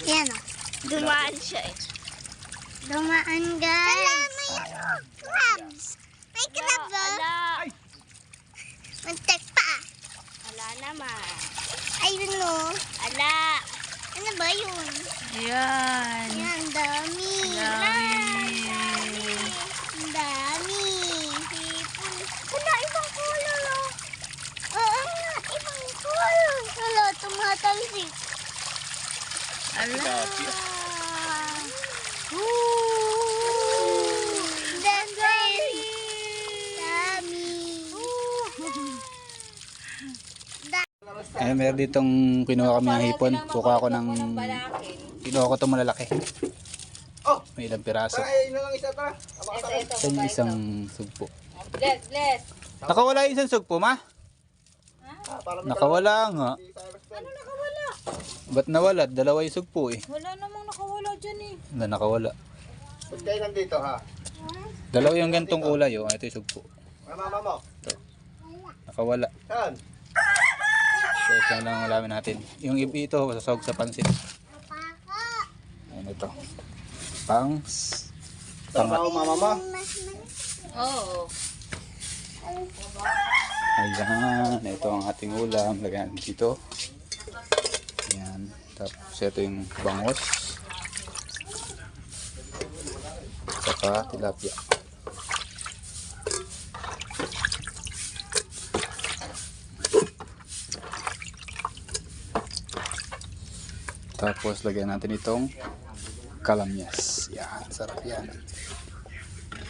Yan o. Dumaan siya eh. Dumaan guys. May crabs. May crabs o. Ala. Mantek pa. Ala naman. Ayun o. Ala. Ano ba yun? Ayan. Yan, dami. Dami. Ang dami. Wala, ibang color oh. Oo nga, ibang color. Wala, tumatalsik. Ala. Ay, meron ditong kinuha kami ng hipon. Kukuha ko ng... Kinuha ko itong malalaki. May ilang piraso. Ito yung isang sugpo. Bless. Nakawala yung isang sugpo, ma? Nakawala nga. Ano nakawala? Ba't nawala? Dalawa yung sugpo eh. Wala namang nakawala dyan eh. Wala, nakawala. Ba't kayo nandito ha? Dalawa yung gantong kulay oh. Ito yung sugpo. Mama mo? Ito. Nakawala. Saan? So ito lang alamin natin. Yung ibi ito, sasawag sa pansit. Ayan ito. Pangs. Trabaho mama mo? Oo. Ayan. Ito ang ating ulam. Lagyan natin dito. Ayan. Tapos ito yung bangos. Saka tilapia. Tapos lagyan natin itong kalamyas. Yan, sarap yan.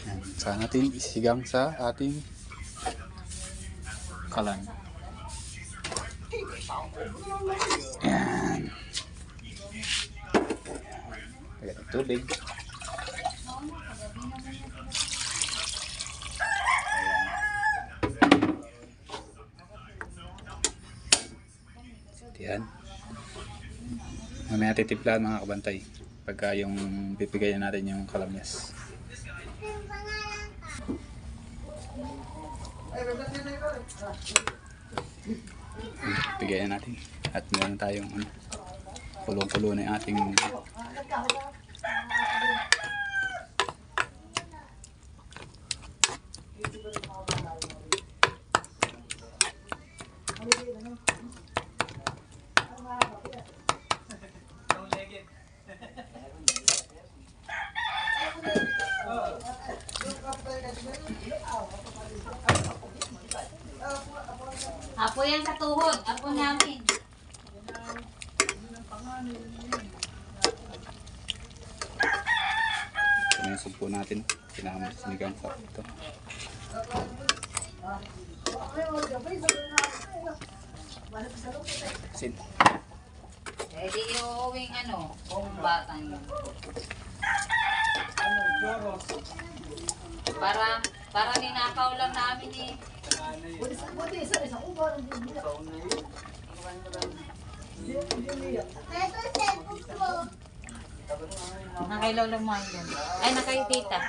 Yan. Saan natin isigang sa ating kalan. Yan. Lagyan ng tubig. Ayan. Mamaya titiplahan mga kabantay pagka yung pipigayan natin yung kalamyas. Pipigayan natin at meron tayong kulong-kulo na yung ating Apo yan sa tuhod. Apo namin. ito na yung sugpo natin. Kinama sinigang sa ito. Sin. Eh di uuwing ano, kung batang yun. Para ninakaw lang namin eh. Nakailaw lang mo yun. Ay, nakay tita.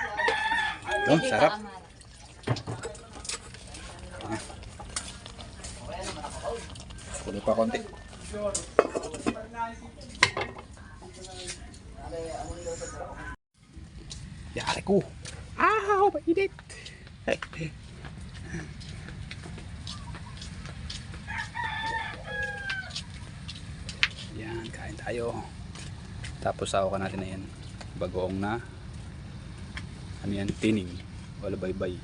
Ito, sarap. Kulo pa konti. Yari ko. Ah, mainit. Yan, kain tayo. Tapos sawakan natin na yan. Bagoong na. Ano yan? Tining. Wala baybay.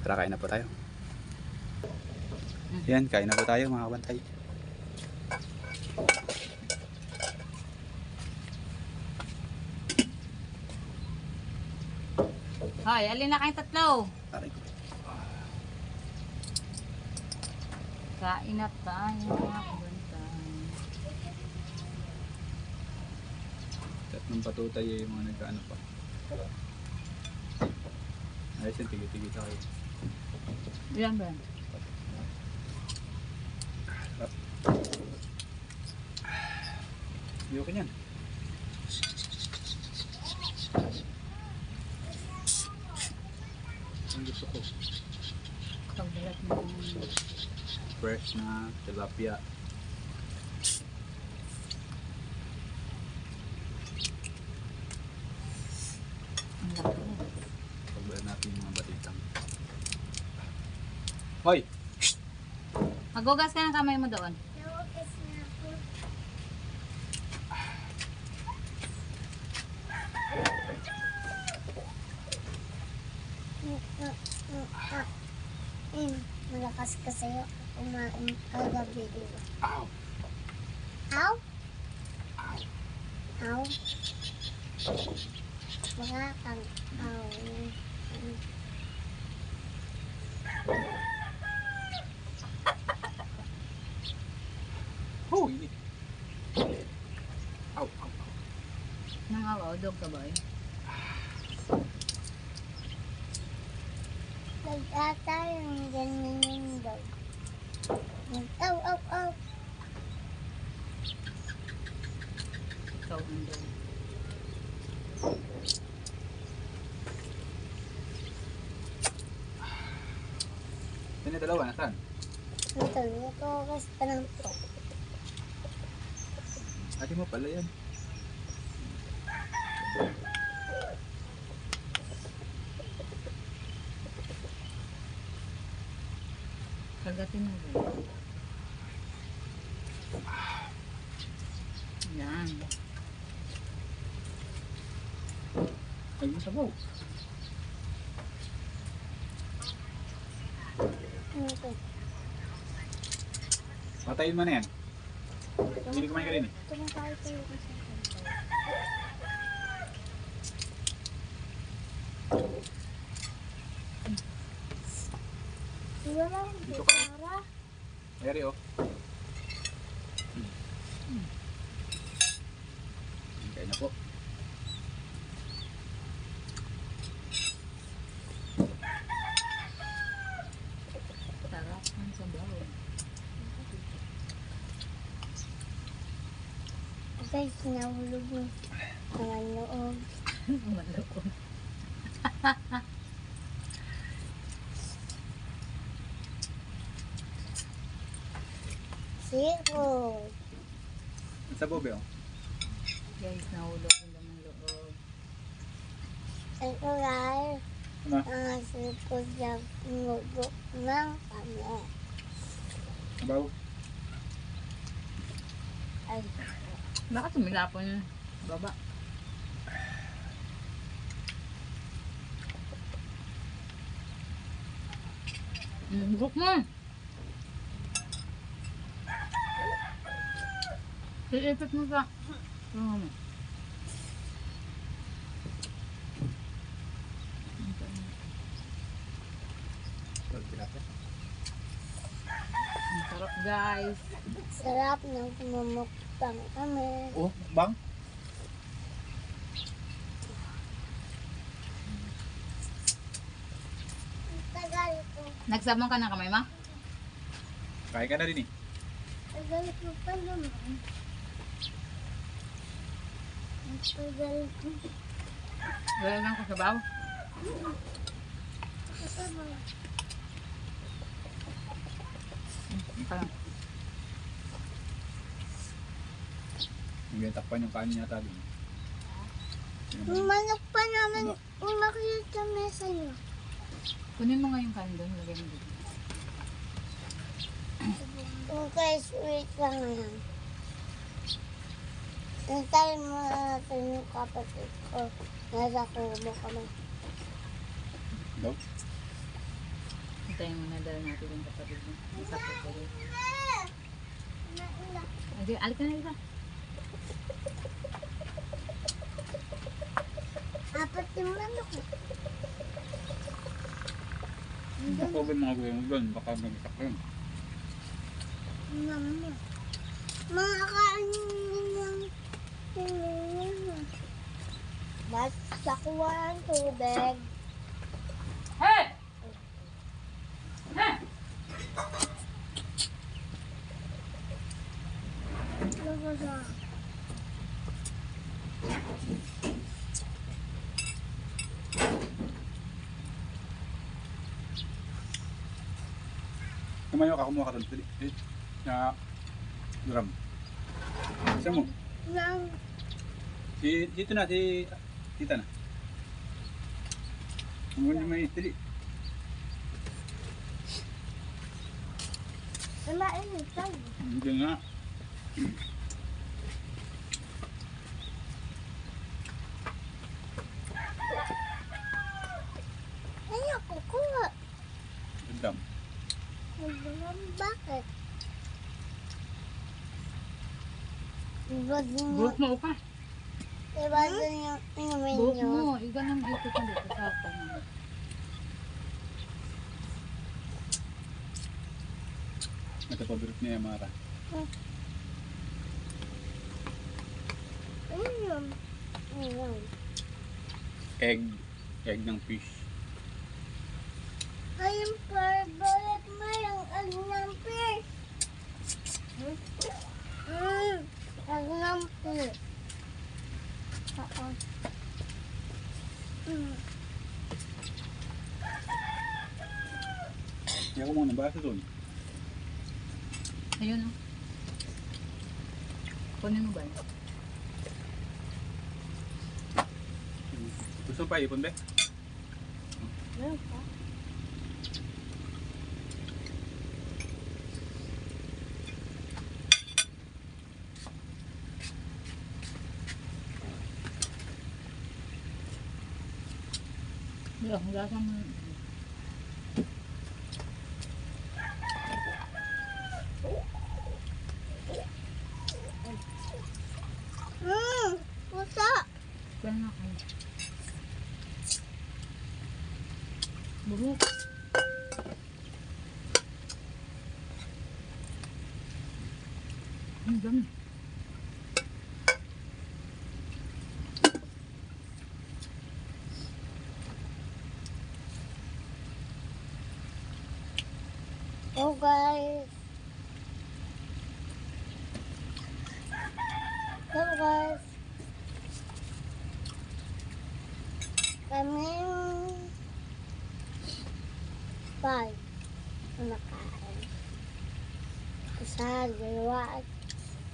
Tara, kain na po tayo. Yan, kain na po tayo mga kabantay. Hoy, alin na kayong tatlo? Aray ko. Kain na tayo mga kabantay. Tatlong patutay yung mga nagkaano pa. Ayos yung tigi-tigi tayo. Ilan ba? Ayoko niyan. Ang gusto ko. Pagbalat mo. Fresh na tilapia. Hoy! Magugas ka ng kamay mo doon. Nawagas na ako. Malakas ka sa'yo. Kumain kagabi. Ow! Ow? Ow? Baka kang ow. Oh, ini. Ow, ow, ow. Nangawaw, dog ka ba eh? Nag-ata yung ganyan yung dog. Ow, ow, ow. Ikaw ang dog. Sino yung dalawa? Nasaan? Ito kasi pa ng to. Ate mo pala yan. Kagatin mo ba? Yan. Ay, masabaw. Ito. Patayin mo na yan. Hindi kumain ka rin eh. Tumatawag tayo kasi. Wala akong Dito ka. gitara. Eri oh. Kaya na po. Sarap ang sabaw. Guys, nahulog mo. Ang loob. Malukon. Zero. Ang sabaw ba oh? Guys, nahulog yung lamang loob. Ito guys. Ano? Ang sipod ng nudo ng kami. Sabaw? Ay, Bakit tumilapon yun? Baba. Buk mo! Iipit mo sa... Ano mo? Ang sarap guys. sarap ng kumumukbang kami. Oh, bang? Ang tagal ko. Nagsabong ka ng kamay mo? Kain ka na rin eh. Tagal ko pa naman. Ang tagal ko. Wala lang ko sabaw. Kasama. Ika lang. Hindi takpan yung kanin yata din. Yung manok pa naman umakit sa mesa niyo. Kunin mo nga yung kanin doon. Lagay mo dito. Okay, wait lang yan. Hintayin mo na natin yung kapatid ko. Nasa kubo kami. Daw? Hintayin mo na dala natin yung kapatid mo. Isa po ko rin. Alik ka na dito. Apat yung manok. Ako ba mga gawin mo doon? Baka mag-isak yun. Mama. Mga kainin lang. Basta kuha ang tubig. Hey! Lagasa. Kumayo ka, kumuha ka doon. Na drum. Isa mo. Lang. Dito na, si tita na. Kung hindi may dili. Mainit tayo. Hindi nga. Ay, ako kuha. Gandam. Bakit? Iba din Buhok mo ka. Iba din yung inumin Buhok nyo. mo. Igan ang dito ka dito sa akin. Ito paborito niya yung Mara. Ano yun? Ano yun? Egg. Egg ng fish. Ay, yung favorite mo yung egg ng fish. Egg ng fish. Oo. Kaya ko muna basa doon. Ayun o. Kunin mo ba? Gusto pa ipon, be? Meron pa? Ang lasa mo. Pusa! Kaya na kayo. Buhok. Ang dami. Oh guys. Hello guys. Kaming 5 kumakain. Isa, dalawa,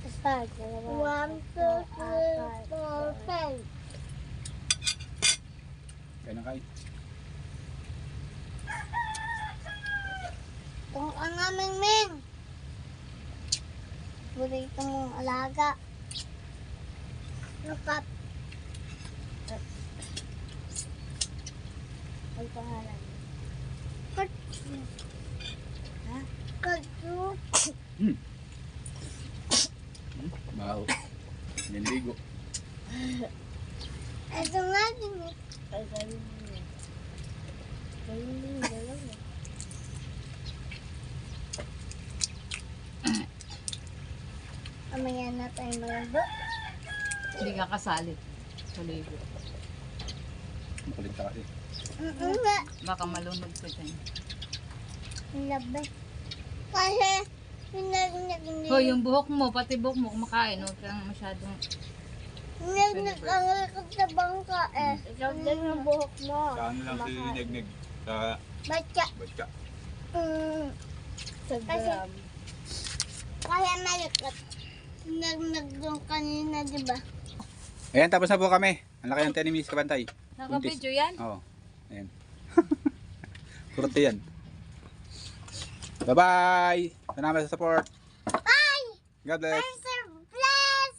isa, dalawa. 1, 2, 3, 4, 5. Kaya na kain. Kung ang aming Ming. Burito mong alaga. Lukat. Ang pangalan. Katsu. Ha? Katsu. Baho. Niligo. Ito nga din eh. Ay, galing mo. Galing mo yung dalawa. Mamaya na tayo malago. Hindi ka kasali. Sa ligo. Makulit ka kasi. Nga. Baka malunod ka dyan. Labi. Kasi, pinag-nag-nag. Hoy, yung buhok mo, pati buhok mo, kumakain. Huwag kang masyadong... Nag-nag-angal ko sa bangka eh. Ikaw din yung buhok mo. Sa ano lang si Neg-Neg? Sa Batya. Batya. Sa gram. Kaya malikot. Nag-nag yung kanina, diba? Ayan, tapos na po kami. Ang laki ng tenimis kabantay. Naka-video yan? Oo. Ayan. Kurte yan. Bye-bye! Salamat sa support. Bye! God bless. Sir, bless!